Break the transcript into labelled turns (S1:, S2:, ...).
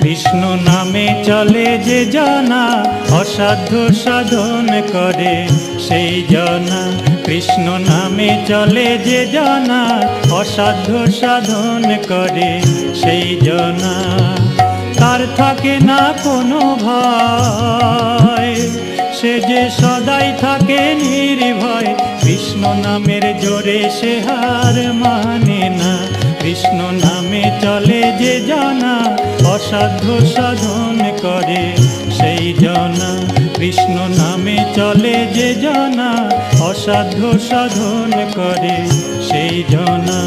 S1: কৃষ্ণ নামে চলে যে জনা অসাধ্য সাধন করে সেই জনা। কৃষ্ণ নামে চলে যে জনা অসাধ্য সাধন করে সেই জনা। তার থাকে না কোনো ভয়, সে যে সদাই থাকে নির্ভয়। কৃষ্ণ নামের জোরে সে হার মানে না। কৃষ্ণ নামে চলে যে জনা অসাধ্য সাধন করে সেই জনা। কৃষ্ণ নামে চলে যে জনা অসাধ্য সাধন করে সেই জনা।